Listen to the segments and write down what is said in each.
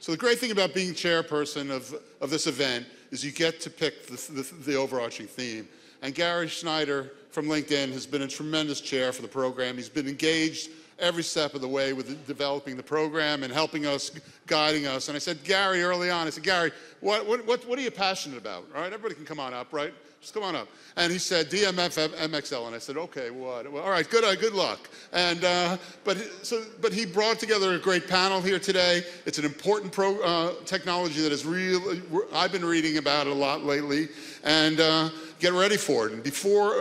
So the great thing about being chairperson of this event is you get to pick the overarching theme. And Gary Schneider from LinkedIn has been a tremendous chair for the program. He's been engaged every step of the way with developing the program and helping us, guiding us. And I said, Gary, early on, I said, Gary, what are you passionate about? All right, everybody can come on up, right? Just come on up. And he said, DMF, MXL. And I said, okay, what? Well, all right, good luck. And, but he brought together a great panel here today. It's an important technology that is I've been reading about it a lot lately. And get ready for it. And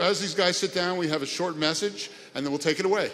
as these guys sit down, we have a short message, and then we'll take it away.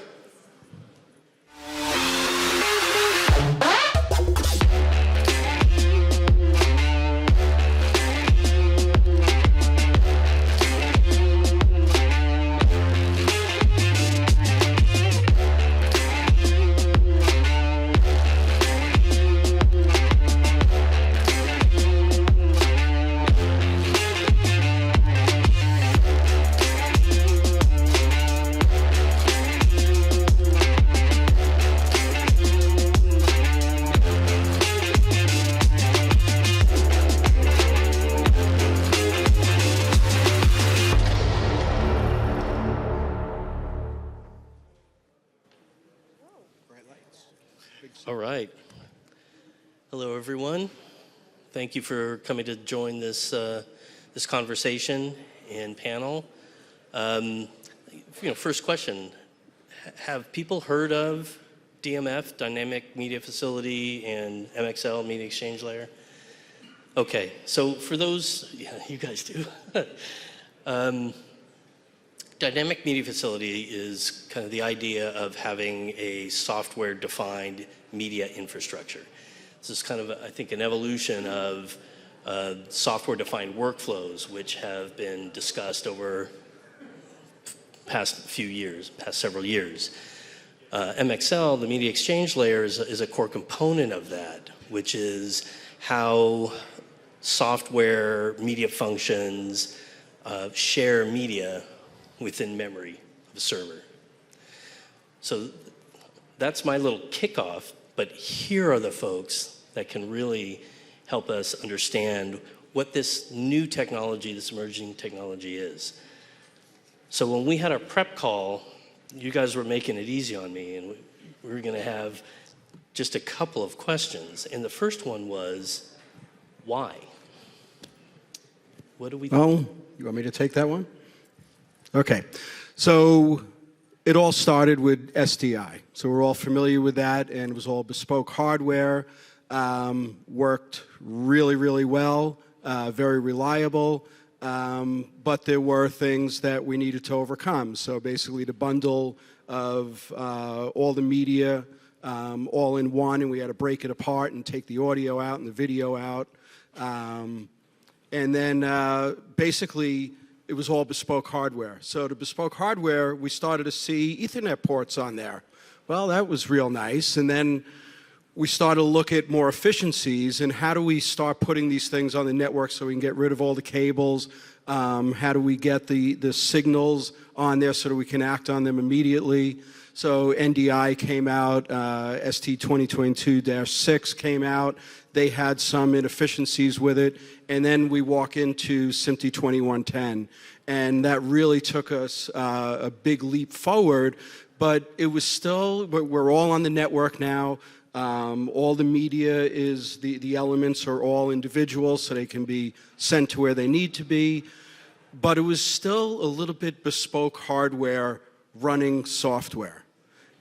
All right. Hello, everyone. Thank you for coming to join this this conversation and panel. First question: have people heard of DMF, Dynamic Media Facility, and MXL, Media Exchange Layer? Okay. So for those, you guys do. Dynamic Media Facility is kind of the idea of having a software-defined media infrastructure. This is kind of, I think, an evolution of software-defined workflows, which have been discussed over past several years. MXL, the Media Exchange Layer, is a core component of that, which is how software media functions share media within memory of a server. So that's my little kickoff, but here are the folks that can really help us understand what this new technology, this emerging technology is. So when we had our prep call, you guys were making it easy on me, and we were gonna have just a couple of questions. And the first one was, why? What do we think? Oh, you want me to take that one? Okay, so it all started with SDI. So we're all familiar with that, and it was all bespoke hardware, worked really, really well, very reliable, but there were things that we needed to overcome. So basically the bundle of all the media all in one, and we had to break it apart and take the audio out and the video out. And then basically, it was all bespoke hardware. So the bespoke hardware, we started to see Ethernet ports on there. Well, that was real nice. And then we started to look at more efficiencies and how do we start putting these things on the network so we can get rid of all the cables? How do we get the signals on there so that we can act on them immediately? So NDI came out, ST2022-6 came out. They had some inefficiencies with it. And then we walk into SMPTE 2110. And that really took us a big leap forward. But it was still, we're all on the network now. All the media is, the elements are all individual, so they can be sent to where they need to be. But it was still a little bit bespoke hardware running software.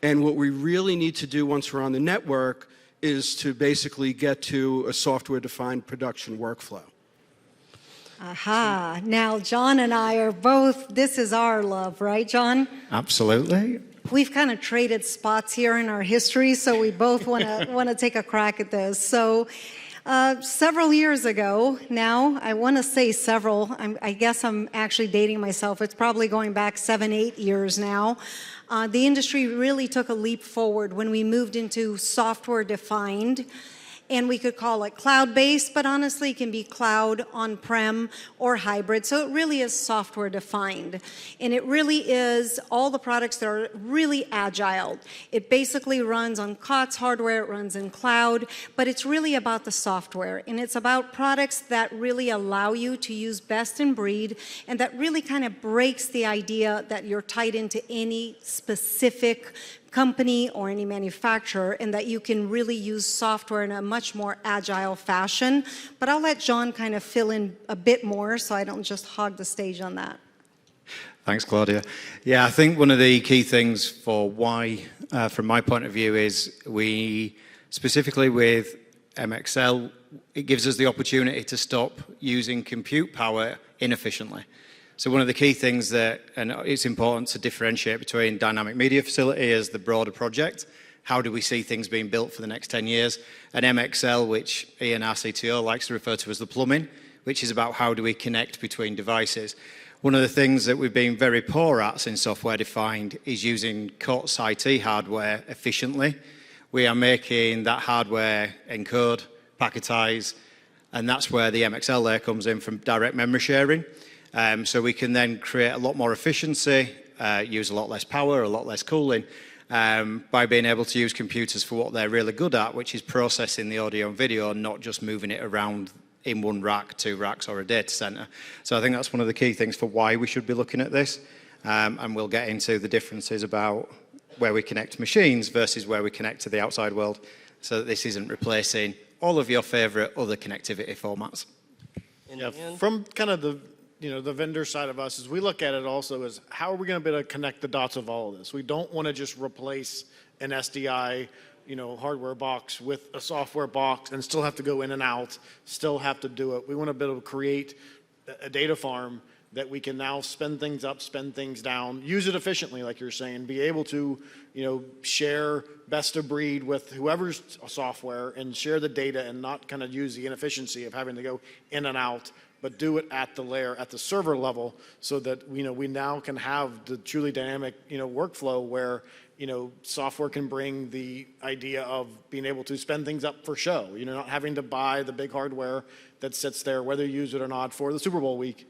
And what we really need to do once we're on the network is to basically get to a software-defined production workflow. Aha. Now, John and I are both, this is our love, right, John? Absolutely. We've kind of traded spots here in our history, so we both want to take a crack at this. So several years ago now, I want to say several, I guess I'm actually dating myself. It's probably going back 7, 8 years now. The industry really took a leap forward when we moved into software-defined. And we could call it cloud-based, but honestly, it can be cloud, on-prem, or hybrid. So it really is software-defined. And it really is all the products that are really agile. It basically runs on COTS hardware, it runs in cloud, but it's really about the software. And it's about products that really allow you to use best in breed, and that really kind of breaks the idea that you're tied into any specific company or any manufacturer, and that you can really use software in a much more agile fashion. But I'll let John kind of fill in a bit more so I don't just hog the stage on that. Thanks, Claudia. Yeah, I think one of the key things for why, from my point of view, is we, specifically with MXL, it gives us the opportunity to stop using compute power inefficiently. So one of the key things that, and it's important to differentiate between Dynamic Media Facility as the broader project, how do we see things being built for the next 10 years, and MXL, which Ian, our CTO, likes to refer to as the plumbing, which is about how do we connect between devices. One of the things that we've been very poor at in software-defined is using COTS IT hardware efficiently. We are making that hardware encode, packetize, and that's where the MXL layer comes in from direct memory sharing. So we can then create a lot more efficiency, use a lot less power, a lot less cooling, by being able to use computers for what they're really good at, which is processing the audio and video, and not just moving it around in one rack, 2 racks, or a data center. So I think that's one of the key things for why we should be looking at this. And we'll get into the differences about where we connect machines versus where we connect to the outside world, so that this isn't replacing all of your favorite other connectivity formats. Yeah, from kind of the the vendor side of us, as we look at it also as how are we going to be able to connect the dots of all of this? We don't want to just replace an SDI, hardware box with a software box and still have to go in and out, still have to do it. We want to be able to create a data farm that we can now spin things up, spin things down, use it efficiently, like you're saying, be able to, share best of breed with whoever's software and share the data and not kind of use the inefficiency of having to go in and out, but do it at the layer, at the server level, so that we now can have the truly dynamic workflow where software can bring the idea of being able to spend things up for show. Not having to buy the big hardware that sits there, whether you use it or not, for the Super Bowl week,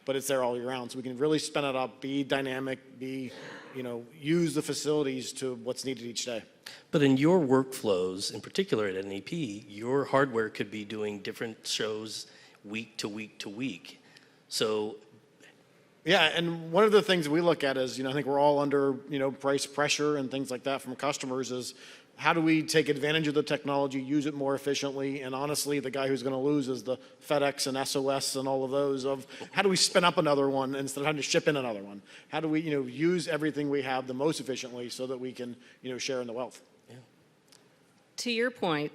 but it's there all year round. So we can really spin it up, be dynamic, use the facilities to what's needed each day. But in your workflows, in particular at NEP, your hardware could be doing different shows week to week to week. So yeah, and one of the things we look at is, I think we're all under, price pressure and things like that from customers is how do we take advantage of the technology, use it more efficiently, and honestly, the guy who's going to lose is the FedEx and SOS and all of those of how do we spin up another one instead of having to ship in another one? How do we, use everything we have the most efficiently so that we can, share in the wealth? To your point,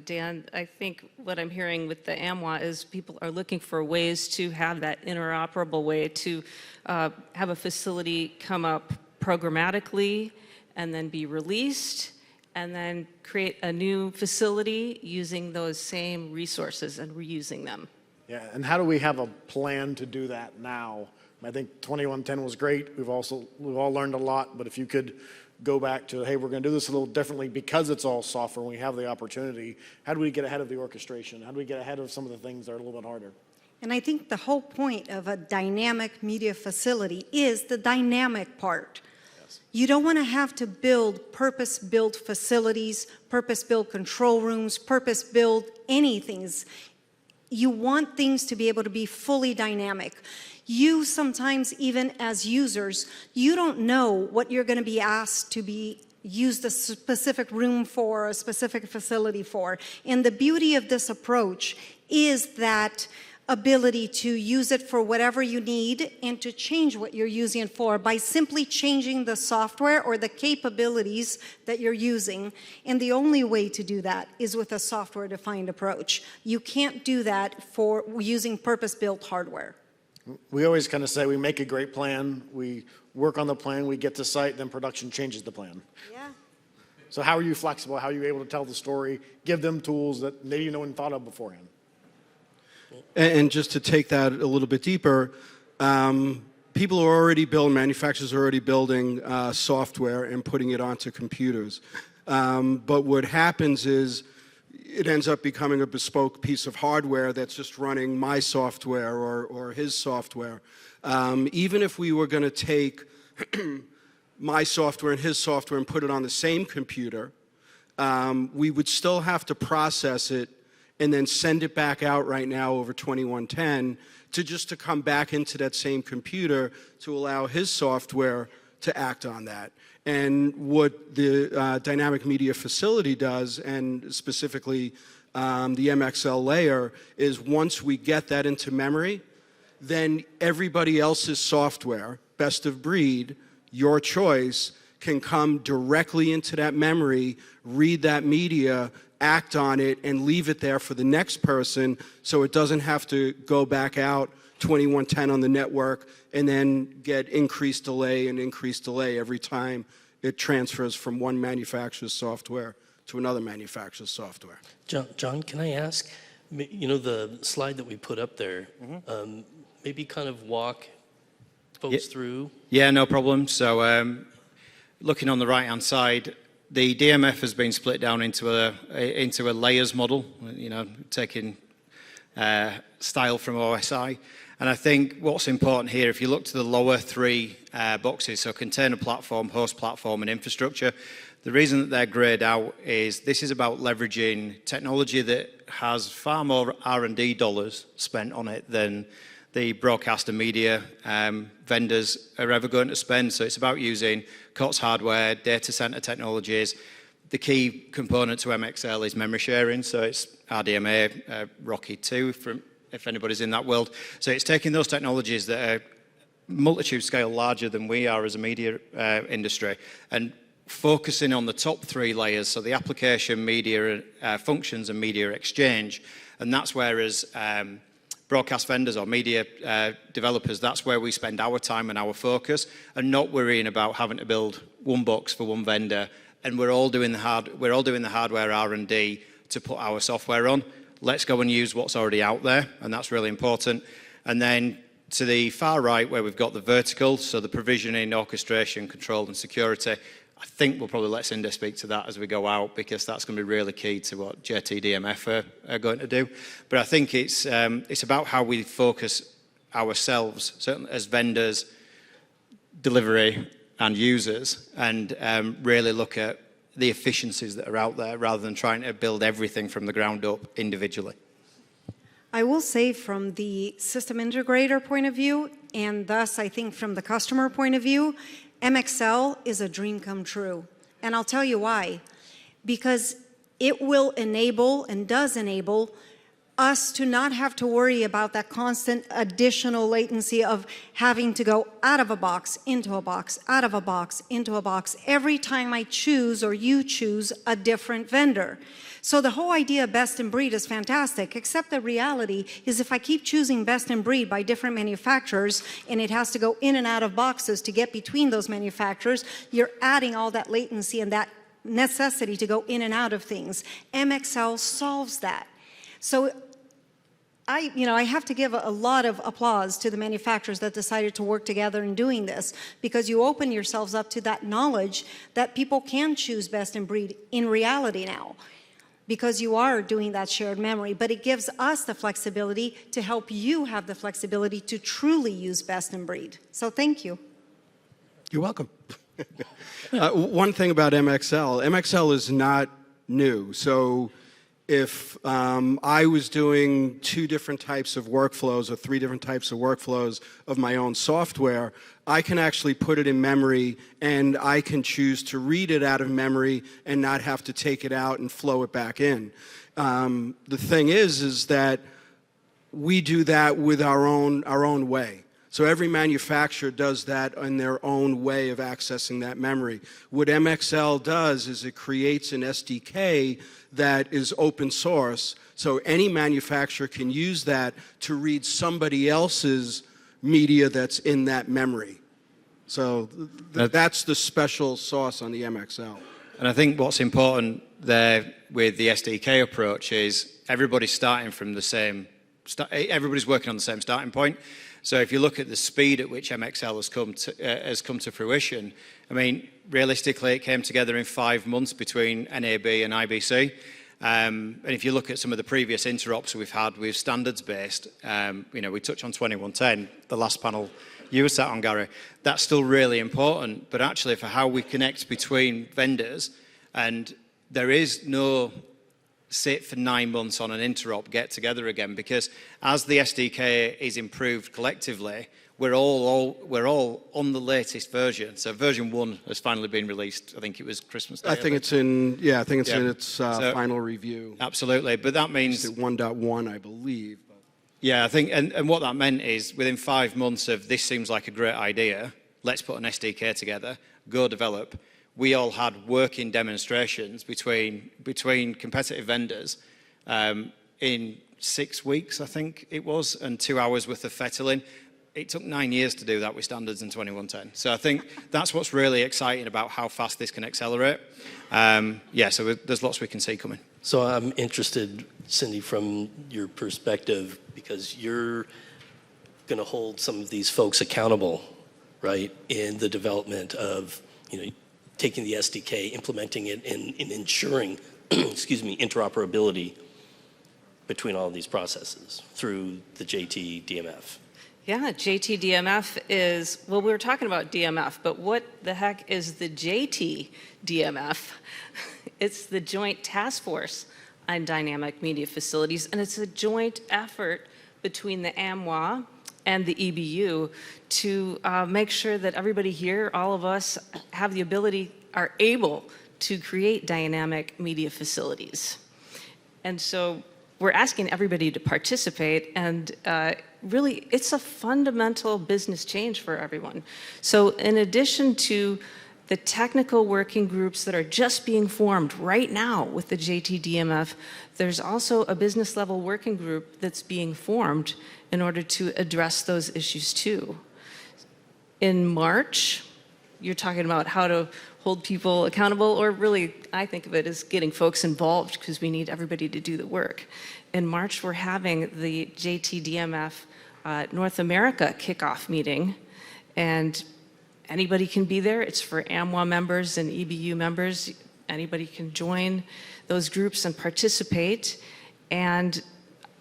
Dan, I think what I'm hearing with the AMWA is people are looking for ways to have that interoperable way to have a facility come up programmatically and then be released and then create a new facility using those same resources and reusing them. Yeah, and how do we have a plan to do that now? I think 2110 was great. We've all learned a lot, but if you could go back to, hey, we're going to do this a little differently because it's all software and we have the opportunity. How do we get ahead of the orchestration? How do we get ahead of some of the things that are a little bit harder? And I think the whole point of a dynamic media facility is the dynamic part. Yes. You don't want to have to build purpose-built facilities, purpose-built control rooms, purpose-built anything. You want things to be able to be fully dynamic. You sometimes, even as users, you don't know what you're going to be asked to be used a specific room for, a specific facility for. And the beauty of this approach is that ability to use it for whatever you need and to change what you're using it for by simply changing the software or the capabilities that you're using. And the only way to do that is with a software-defined approach. You can't do that for using purpose-built hardware. We always kind of say we make a great plan, we work on the plan, we get to site, then production changes the plan. Yeah. So how are you flexible? How are you able to tell the story, give them tools that maybe no one thought of beforehand? And just to take that a little bit deeper, people are already building, manufacturers are already building software and putting it onto computers. But what happens is, it ends up becoming a bespoke piece of hardware that's just running my software or his software. Even if we were going to take my software and his software and put it on the same computer, we would still have to process it and then send it back out right now over 2110 to come back into that same computer to allow his software to act on that. And what the dynamic media facility does, and specifically the MXL layer, is once we get that into memory, then everybody else's software, best of breed, your choice, can come directly into that memory, read that media, act on it, and leave it there for the next person, so it doesn't have to go back out 2110 on the network and then get increased delay every time it transfers from one manufacturer's software to another manufacturer's software. John, can I ask, you know, the slide that we put up there, maybe kind of walk folks through? Yeah, no problem. So looking on the right-hand side, the DMF has been split down into a layers model, you know, taking style from OSI. And I think what's important here, if you look to the lower three boxes, so container platform, host platform, and infrastructure, the reason that they're grayed out is this is about leveraging technology that has far more R&D dollars spent on it than the broadcast and media vendors are ever going to spend. So it's about using COTS hardware, data center technologies. The key component to MXL is memory sharing, so it's RDMA, Rocky 2, if anybody's in that world. So it's taking those technologies that are multitude scale larger than we are as a media industry and focusing on the top three layers, so the application, media functions, and media exchange. And that's where, as broadcast vendors or media developers, that's where we spend our time and our focus, and not worrying about having to build one box for one vendor. And we're all doing the hardware R&D to put our software on. Let's go and use what's already out there, and that's really important. And then to the far right, where we've got the vertical, so the provisioning, orchestration, control, and security, I think we'll probably let Cinder speak to that as we go out, because that's going to be really key to what JT DMF are going to do. But I think it's about how we focus ourselves, certainly as vendors, delivery, and users, and really look at the efficiencies that are out there rather than trying to build everything from the ground up individually. I will say, from the system integrator point of view, and thus I think from the customer point of view, MXL is a dream come true. And I'll tell you why. Because it will enable, and does enable, us to not have to worry about that constant additional latency of having to go out of a box, into a box, out of a box, into a box, every time I choose or you choose a different vendor. So the whole idea of best in breed is fantastic, except the reality is if I keep choosing best in breed by different manufacturers and it has to go in and out of boxes to get between those manufacturers, you're adding all that latency and that necessity to go in and out of things. MXL solves that. So I have to give a lot of applause to the manufacturers that decided to work together in doing this, because you open yourselves up to that knowledge that people can choose best in breed in reality now, because you are doing that shared memory. But it gives us the flexibility to help you have the flexibility to truly use best in breed. So thank you. You're welcome. One thing about MXL is not new. So if I was doing 2 different types of workflows or 3 different types of workflows of my own software, I can actually put it in memory, and I can choose to read it out of memory and not have to take it out and flow it back in. The thing is that we do that with our own way. So every manufacturer does that in their own way of accessing that memory. What MXL does is it creates an SDK that is open source, so any manufacturer can use that to read somebody else's media that's in that memory. So that's the special sauce on the MXL. And I think what's important there with the SDK approach is everybody's starting from the same, everybody's working on the same starting point. So if you look at the speed at which MXL has come to fruition, I mean, realistically, it came together in 5 months between NAB and IBC. And if you look at some of the previous interops we've had with standards-based, we touch on 2110, the last panel you were sat on, Gary. That's still really important, but actually for how we connect between vendors, and there is no sit for 9 months on an interop, get together again, because as the SDK is improved collectively, we're all on the latest version. So version 1 has finally been released. I think it was Christmas Day. I think it's in its final review. Absolutely, but that means It's 1.1, I believe. yeah, I think, and what that meant is within 5 months of this seems like a great idea, let's put an SDK together, go develop. We all had working demonstrations between competitive vendors in 6 weeks, I think it was, and 2 hours worth of fettling. It took 9 years to do that with standards in 2110. So I think that's what's really exciting about how fast this can accelerate. So there's lots we can see coming. So I'm interested, Cindy, from your perspective, because you're going to hold some of these folks accountable, right, in the development of, taking the SDK, implementing it, and ensuring, interoperability between all of these processes through the JT DMF. Yeah, JT DMF is, well, we were talking about DMF, but what the heck is the JT DMF? It's the Joint Task Force on Dynamic Media Facilities, and it's a joint effort between the AMWA and the EBU to make sure that everybody here, all of us, have the ability, are able to create dynamic media facilities. And so we're asking everybody to participate, and really, it's a fundamental business change for everyone. So in addition to the technical working groups that are just being formed right now with the JT-DMF, there's also a business level working group that's being formed in order to address those issues too. In March, you're talking about how to hold people accountable, or really, I think of it as getting folks involved because we need everybody to do the work. In March, we're having the JT-DMF North America kickoff meeting, and anybody can be there. It's for AMWA members and EBU members. Anybody can join those groups and participate. And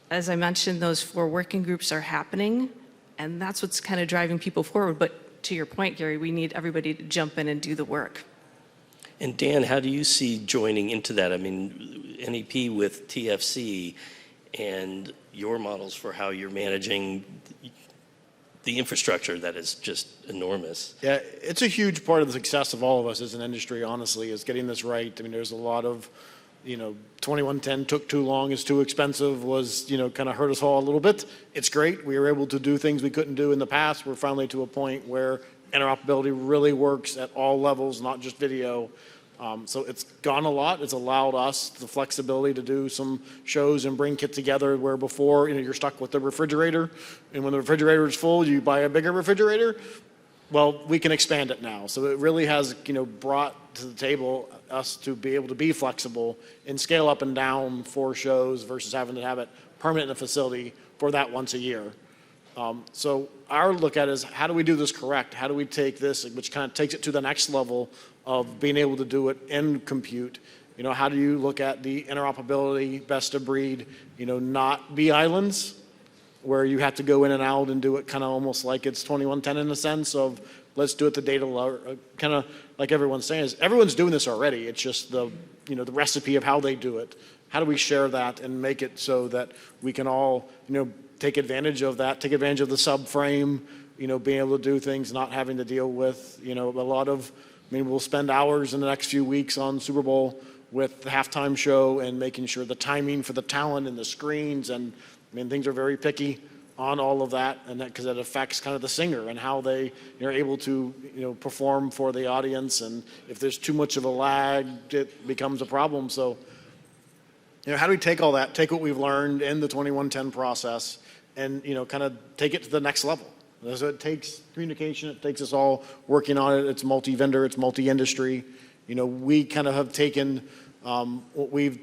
as I mentioned, those 4 working groups are happening, and that's what's kind of driving people forward. But to your point, Gary, we need everybody to jump in and do the work. And Dan, how do you see joining into that? I mean, NEP with TFC and your models for how you're managing the infrastructure that is just enormous. Yeah, it's a huge part of the success of all of us as an industry, honestly, is getting this right. I mean, there's a lot of, 2110 took too long, is too expensive, was, kind of hurt us all a little bit. It's great. We were able to do things we couldn't do in the past. We're finally to a point where interoperability really works at all levels, not just video. So it's gone a lot. It's allowed us the flexibility to do some shows and bring kit together where before, you're stuck with the refrigerator. And when the refrigerator is full, you buy a bigger refrigerator. Well, we can expand it now. So it really has, brought to the table us to be able to be flexible and scale up and down for shows versus having to have it permanent in a facility for that once a year. So our look at it is, how do we do this correct? How do we take this, which kind of takes it to the next level of being able to do it in compute? How do you look at the interoperability, best of breed, not be islands where you have to go in and out and do it kind of almost like it's 2110 in the sense of let's do it the data kind of like everyone's saying is everyone's doing this already. It's just the the recipe of how they do it. How do we share that and make it so that we can all take advantage of that, take advantage of the subframe, being able to do things, not having to deal with a lot of. We'll spend hours in the next few weeks on Super Bowl with the halftime show and making sure the timing for the talent and the screens, and things are very picky on all of that, and that because it affects kind of the singer and how they are able to perform for the audience, and if there's too much of a lag, it becomes a problem. So how do we take all that, take what we've learned in the 2110 process, and kind of take it to the next level? So it takes communication, it takes us all working on it. It's multi-vendor, it's multi-industry. We kind of have taken what we've,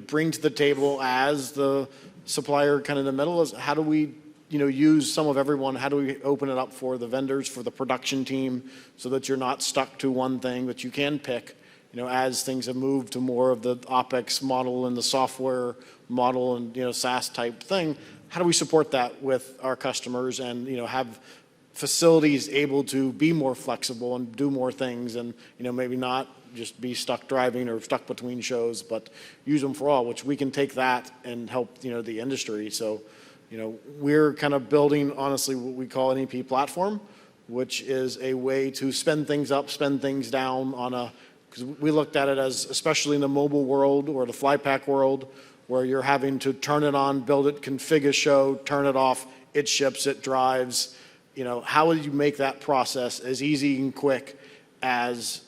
bring to the table as the supplier kind of in the middle is how do we, use some of everyone? How do we open it up for the vendors, for the production team, so that you're not stuck to one thing, that you can pick, as things have moved to more of the OpEx model and the software model and, SaaS type thing, how do we support that with our customers and, have facilities able to be more flexible and do more things and, maybe not just be stuck driving or stuck between shows, but use them for all, which we can take that and help, the industry. So, we're kind of building, honestly, what we call an NEP platform, which is a way to spend things up, spend things down on a, because we looked at it as, especially in the mobile world or the flypack world, where you're having to turn it on, build it, configure a show, turn it off, it ships, it drives. How would you make that process as easy and quick as,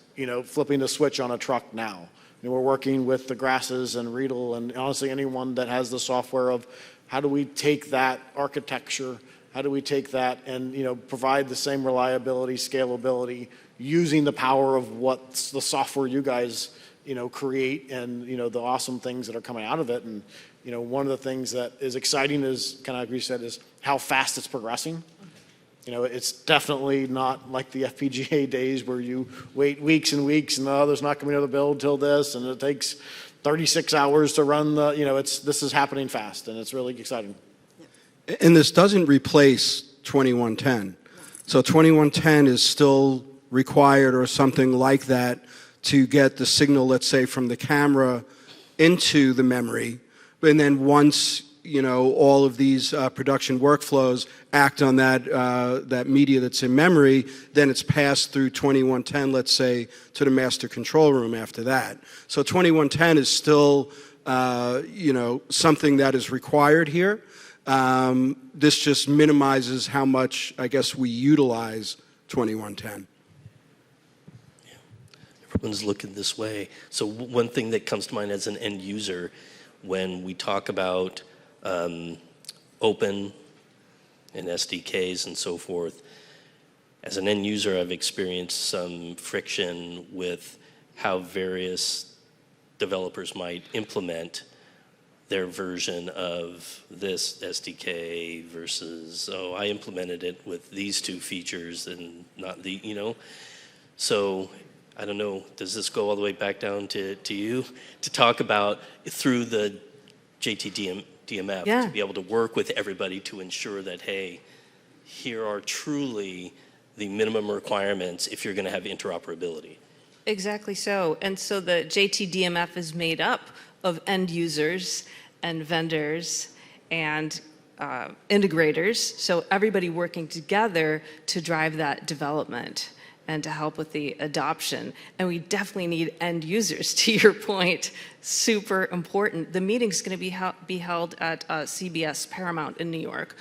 flipping a switch on a truck now? We're working with the Grasses and Riedel and honestly anyone that has the software of how do we take that architecture, how do we take that and, provide the same reliability, scalability, using the power of what's the software you guys, create and, the awesome things that are coming out of it. And, one of the things that is exciting is, kind of like we said, is how fast it's progressing. It's definitely not like the FPGA days where you wait weeks and weeks and, there's not going to be another build till this, and it takes 36 hours to run the, this is happening fast, and it's really exciting. And this doesn't replace 2110. So 2110 is still required or something like that to get the signal, let's say, from the camera into the memory. And then once, all of these production workflows act on that media that's in memory, then it's passed through 2110, let's say, to the master control room after that. So 2110 is still, something that is required here. This just minimizes how much, I guess, we utilize 2110. Everyone's looking this way. So one thing that comes to mind as an end user when we talk about open and SDKs and so forth, as an end user, I've experienced some friction with how various developers might implement their version of this SDK versus, I implemented it with these two features and not the, So I don't know, does this go all the way back down to you to talk about through the DMF to be able to work with everybody to ensure that, hey, here are truly the minimum requirements if you're going to have interoperability. Exactly so. And so the DMF is made up of end users and vendors and integrators, so everybody working together to drive that development and to help with the adoption. And we definitely need end users, to your point, super important. The meeting's gonna be held at CBS Paramount in New York.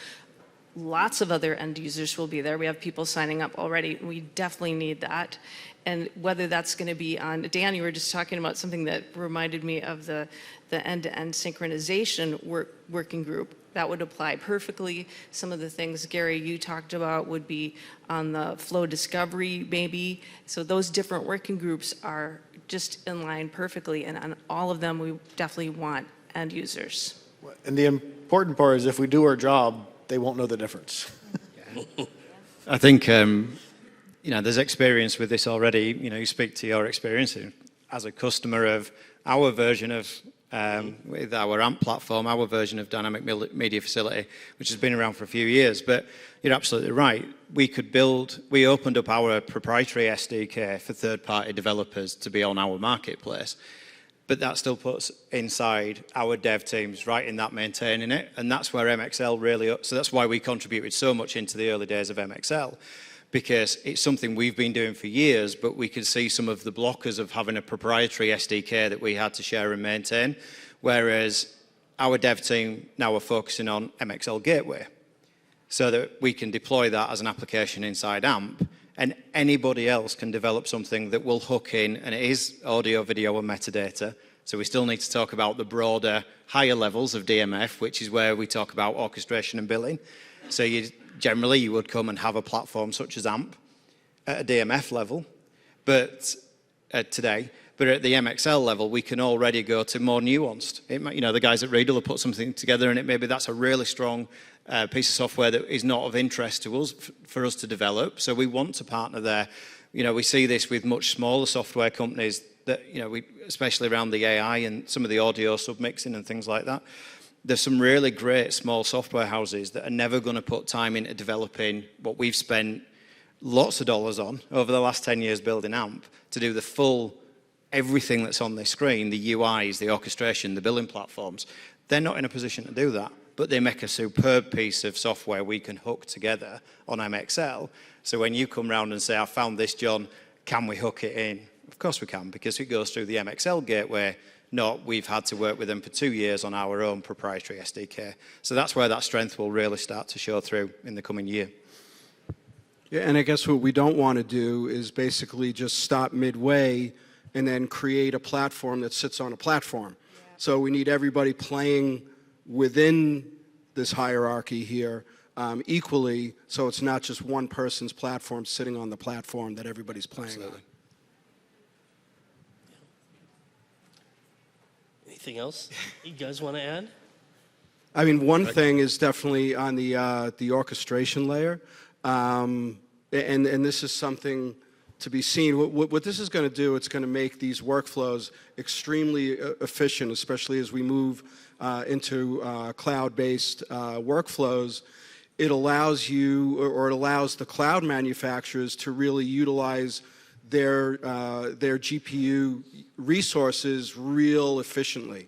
Lots of other end users will be there. We have people signing up already. We definitely need that. And whether that's gonna be on, Dan, you were just talking about something that reminded me of the end-to-end synchronization working group. That would apply perfectly. Some of the things, Gary, you talked about would be on the flow discovery, maybe. So those different working groups are just in line perfectly, and on all of them, we definitely want end users. And the important part is if we do our job, they won't know the difference. I think, there's experience with this already. You speak to your experience as a customer of our version of with our AMP platform, our version of Dynamic Media Facility, which has been around for a few years. But you're absolutely right. We opened up our proprietary SDK for third-party developers to be on our marketplace. But that still puts inside our dev teams writing that, maintaining it. And that's where MXL really, so that's why we contributed so much into the early days of MXL. Because it's something we've been doing for years, but we could see some of the blockers of having a proprietary SDK that we had to share and maintain, whereas our dev team now are focusing on MXL Gateway, so that we can deploy that as an application inside AMP, and anybody else can develop something that will hook in, and it is audio, video, and metadata, so we still need to talk about the broader, higher levels of DMF, which is where we talk about orchestration and billing. So generally, you would come and have a platform such as AMP at a DMF level, but today, but at the MXL level, we can already go to more nuanced. The guys at Riedel have put something together, and maybe that's a really strong piece of software that is not of interest to us for us to develop. So we want to partner there. We see this with much smaller software companies that, especially around the AI and some of the audio submixing and things like that. There's some really great small software houses that are never going to put time into developing what we've spent lots of dollars on over the last 10 years building AMP to do the full everything that's on this screen, the UIs, the orchestration, the billing platforms. They're not in a position to do that, but they make a superb piece of software we can hook together on MXL. So when you come round and say, I found this, John, can we hook it in? Of course we can, because it goes through the MXL gateway. Not we've had to work with them for 2 years on our own proprietary SDK. So that's where that strength will really start to show through in the coming year. Yeah, and I guess what we don't want to do is basically just stop midway and then create a platform that sits on a platform. Yeah. So we need everybody playing within this hierarchy here equally, so it's not just one person's platform sitting on the platform that everybody's playing on. Anything else you guys want to add? I mean, one thing is definitely on the orchestration layer, and this is something to be seen. What this is going to do, it's going to make these workflows extremely efficient, especially as we move into cloud-based workflows. It allows you, or it allows the cloud manufacturers to really utilize their GPU resources real efficiently.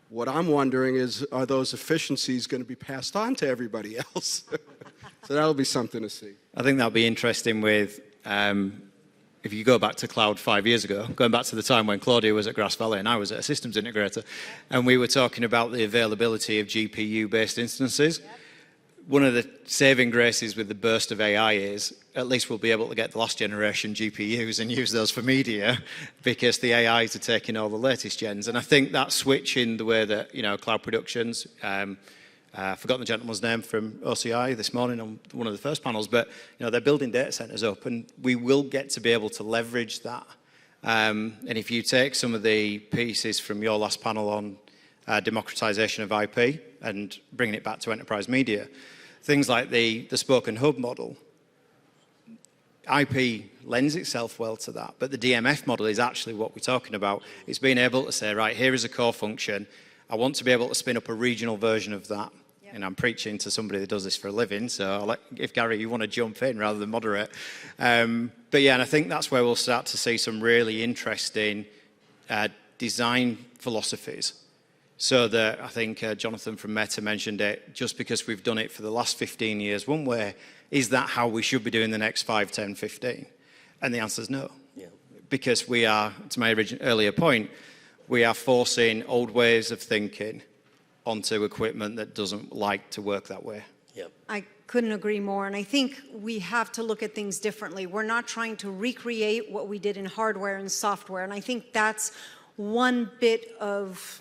What I'm wondering is, are those efficiencies going to be passed on to everybody else? So that'll be something to see. I think that'll be interesting with, if you go back to cloud 5 years ago, going back to the time when Claudia was at Grass Valley and I was at a systems integrator, and we were talking about the availability of GPU-based instances. Yep. One of the saving graces with the burst of AI is at least we'll be able to get the last generation GPUs and use those for media, because the AIs are taking all the latest gens. And I think that switch in the way that, cloud productions, I've forgotten the gentleman's name from OCI this morning on one of the first panels, but they're building data centers up, and we will get to be able to leverage that. And if you take some of the pieces from your last panel on democratization of IP and bringing it back to enterprise media, things like the spoken hub model, IP lends itself well to that, but the DMF model is actually what we're talking about. It's being able to say, right, here is a core function. I want to be able to spin up a regional version of that. Yep. And I'm preaching to somebody that does this for a living, so if Gary, you want to jump in rather than moderate. But yeah, and I think that's where we'll start to see some really interesting design philosophies. So that I think Jonathan from Meta mentioned it, just because we've done it for the last 15 years one way, is that how we should be doing the next 5, 10, 15? And the answer is no. Yeah. Because we are, to my earlier point, we are forcing old ways of thinking onto equipment that doesn't like to work that way. Yep. I couldn't agree more. And I think we have to look at things differently. We're not trying to recreate what we did in hardware and software. And I think that's one bit of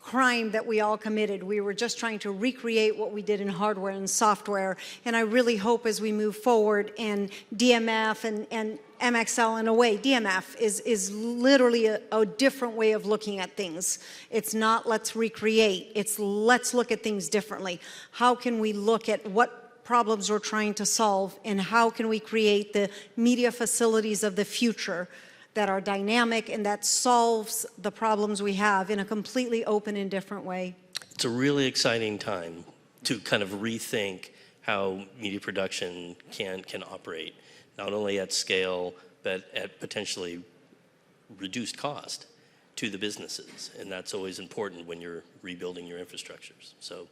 crime that we all committed. We were just trying to recreate what we did in hardware and software. And I really hope as we move forward and DMF and MXL in a way, DMF is literally a different way of looking at things. It's not let's recreate, it's let's look at things differently. How can we look at what problems we're trying to solve, and how can we create the media facilities of the future that are dynamic and that solves the problems we have in a completely open and different way. It's a really exciting time to kind of rethink how media production can operate, not only at scale, but at potentially reduced cost to the businesses. And that's always important when you're rebuilding your infrastructures. So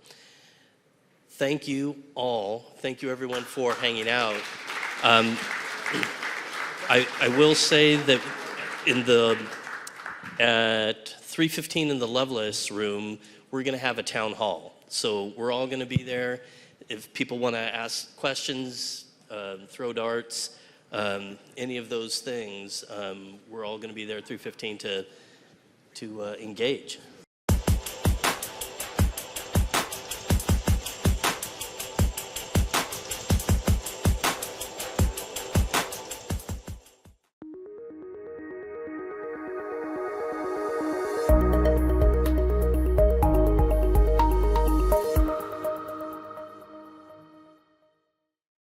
thank you all. Thank you everyone for hanging out. I will say that at 3:15 in the Lovelace room, we're going to have a town hall. So we're all going to be there. If people want to ask questions, throw darts, any of those things, we're all going to be there at 3:15 to engage.